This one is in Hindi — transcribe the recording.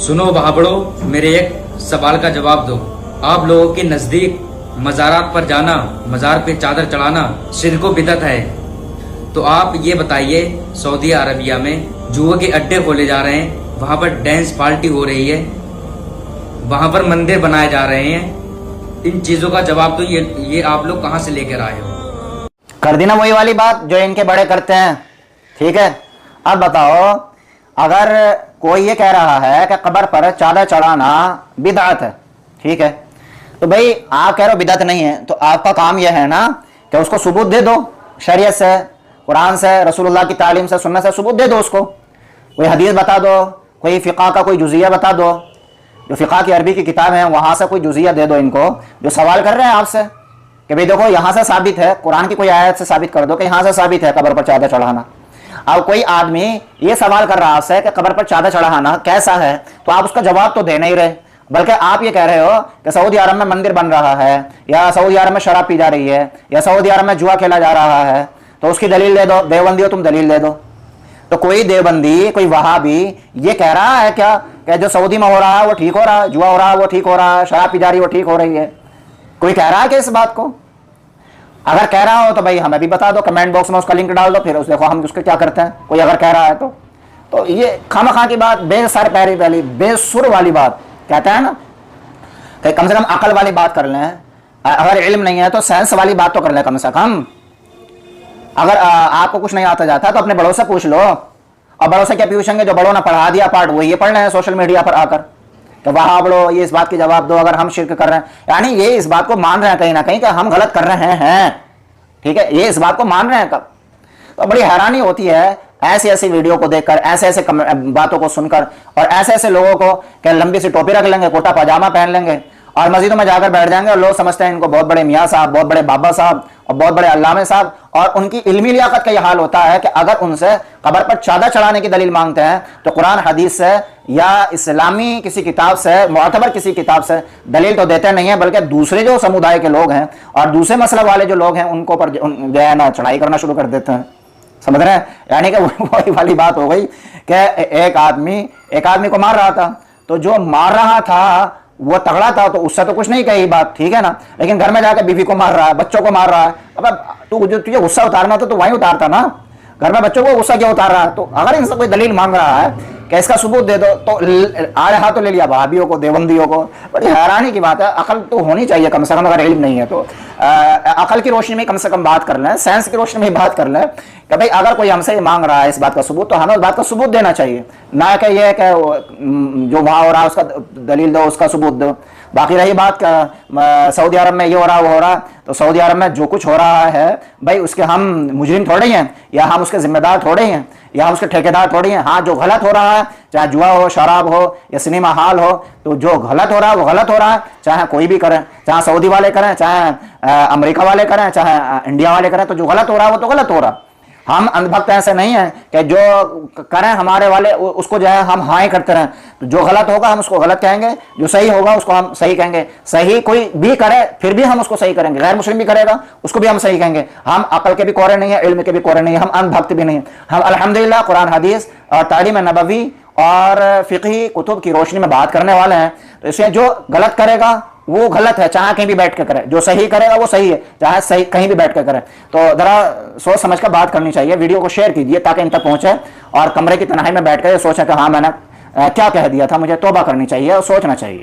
सुनो भाबड़ो, मेरे एक सवाल का जवाब दो। आप लोगों के नजदीक मज़ारात पर जाना, मज़ार पे चादर चढ़ाना शिर्क व बिदअत है। तो आप ये बताइए, सऊदी अरबिया में जुए के अड्डे खोले जा रहे हैं, वहाँ पर डांस पार्टी हो रही है, वहाँ पर मंदिर बनाए जा रहे हैं। इन चीज़ों का जवाब तो ये आप लोग कहाँ से लेकर आए हो? कर दी ना वही वाली बात जो इनके बड़े करते हैं। ठीक है, अब बताओ, अगर कोई ये कह रहा है कि कब्र पर चादर चढ़ाना बिदअत है, ठीक है, तो भाई आप कह रहे हो बिदअत नहीं है, तो आपका काम यह है ना कि उसको सबूत दे दो, शरीयत से, कुरान से, रसूलुल्लाह की तालीम से, सुन्नत से सबूत दे दो उसको। कोई हदीस बता दो, कोई फ़िक़ा का कोई जुज़िया बता दो, जो फ़िक़ा की अरबी की किताब है वहाँ से कोई जुज़िया दे दो इनको, जो सवाल कर रहे हैं आपसे कि भाई देखो यहाँ से साबित है, कुरान की कोई आयत से साबित कर दो कि यहाँ से साबित है कब्र पर चादर चढ़ाना। अब कोई आदमी ये सवाल कर रहा है आपसे कि कब्र पर चादर चढ़ाना कैसा है, तो आप उसका जवाब तो दे नहीं रहे, बल्कि आप ये कह रहे हो कि सऊदी अरब में मंदिर बन रहा है, या सऊदी अरब में शराब पी जा रही है, या सऊदी अरब में जुआ खेला जा रहा है, तो उसकी दलील दे दो। देवबंदी हो तुम, दलील दे दो। तो कोई देवबंदी, कोई वहाबी ये कह रहा है क्या कि जो सऊदी में हो रहा है वो ठीक हो रहा है, जुआ हो रहा है वो ठीक हो रहा है, शराब पी जा रही है वो ठीक हो रही है? कोई कह रहा है कि इस बात को? अगर कह रहा हो तो भाई हमें भी बता दो, कमेंट बॉक्स में उसका लिंक डाल दो, फिर उस देखो हम उसके क्या करते हैं। कोई अगर कह रहा है तो ये खामखा की बात, बेसर पैरी वाली, बेसुर वाली बात कहते हैं ना, कि कम से कम अकल वाली बात कर लें। अगर इल्म नहीं है तो साइंस वाली बात तो कर लें कम से कम। अगर आपको कुछ नहीं आता जाता तो अपने बड़ों से पूछ लो, और बड़ों से क्या पूछेंगे? जो बड़ों ने पढ़ा दिया पाठ वो ये पढ़ रहे हैं सोशल मीडिया पर आकर, तो वहाँ बड़ो ये इस बात की जवाब दो अगर हम शिर्क कर रहे हैं, यानी ये इस बात को मान रहे हैं कहीं ना कहीं कि हम गलत कर रहे हैं। ठीक है, ये इस बात को मान रहे हैं। कब तो बड़ी हैरानी होती है ऐसी ऐसी वीडियो को देखकर, ऐसे ऐसे बातों को सुनकर, और ऐसे ऐसे लोगों को कि लंबी सी टोपी रख लेंगे, कोटा पजामा पहन लेंगे और मस्जिदों में जाकर बैठ जाएंगे, और लोग समझते हैं इनको बहुत बड़े मियाँ साहब, बहुत बड़े बाबा साहब और बहुत बड़े अल्लामे साहब, और उनकी इल्मी लियाकत का यह हाल होता है कि अगर उनसे कब्र पर चादर चढ़ाने की दलील मांगते हैं तो कुरान हदीस से या इस्लामी किसी किताब से, मुअतबर किसी किताब से दलील तो देते नहीं है, बल्कि दूसरे जो समुदाय के लोग हैं और दूसरे मसलब वाले जो लोग हैं उनको पर जो है ना चढ़ाई करना शुरू कर देते हैं। समझ रहे हैं? यानी कि वही वाली बात हो गई कि एक आदमी को मार रहा था, तो जो मार रहा था वो तगड़ा था तो उससे तो कुछ नहीं कही बात, ठीक है ना, लेकिन घर में जाकर बीवी को मार रहा है, बच्चों को मार रहा है। अब तुझे गुस्सा उतारना था तो वहीं उतारता ना, घर में बच्चों को गुस्सा क्यों उतार रहा है? तो अगर इनसे कोई दलील मांग रहा है कि इसका सबूत दे दो, तो आड़े हाथों ले लिया भाभियों को, देवबंदियों को। बड़ी हैरानी की बात है। अकल तो होनी चाहिए कम से कम, अगर इल्म नहीं है तो अकल की रोशनी में कम से कम बात कर लें, साइंस की रोशनी में बात कर लें कि भाई अगर कोई हमसे मांग रहा है इस बात का सबूत, तो हमें उस बात का सबूत देना चाहिए, ना कि यह कि जो वहाँ हो रहा है उसका दलील दो, उसका सबूत दो। बाकी रही बात का सऊदी अरब में ये हो रहा वो हो रहा, तो सऊदी अरब में जो कुछ हो रहा है भाई उसके हम मुजरिम थोड़े हैं, या हम उसके जिम्मेदार थोड़े हैं, या हम उसके ठेकेदार थोड़े हैं। हाँ, जो गलत हो रहा है, चाहे जुआ हो, शराब हो या सिनेमा हॉल हो, तो जो गलत हो रहा है वो गलत हो रहा है, चाहे कोई भी करे, चाहे सऊदी वाले करें, चाहे अमेरिका वाले करें, चाहे इंडिया वाले करें, तो जो गलत हो रहा है वो तो गलत हो रहा है। हम अंधभक्त ऐसे नहीं है कि जो करें हमारे वाले उसको जो है हम हाँ ही करते रहें। तो जो गलत होगा हम उसको गलत कहेंगे, जो सही होगा उसको हम सही कहेंगे। सही कोई भी करे फिर भी हम उसको सही करेंगे, गैर मुस्लिम भी करेगा उसको भी हम सही कहेंगे। हम अकल के भी कोरे नहीं है, इल्म के भी कोरे नहीं है, हम अंधभक्त भी नहीं है। हम अल्हम्दुलिल्लाह कुरान हदीस और तालीम नबवी और फ़िक़ही कुतुब की रोशनी में बात करने वाले हैं। तो इसलिए जो गलत करेगा वो गलत है, चाहे कहीं भी बैठ कर करे, जो सही करेगा वो सही है, चाहे सही कहीं भी बैठ कर करे। तो जरा सोच समझ कर बात करनी चाहिए। वीडियो को शेयर कीजिए ताकि इन तक पहुंचे, और कमरे की तन्हाई में बैठ कर सोचें कि हाँ मैंने क्या कह दिया था, मुझे तौबा करनी चाहिए और सोचना चाहिए।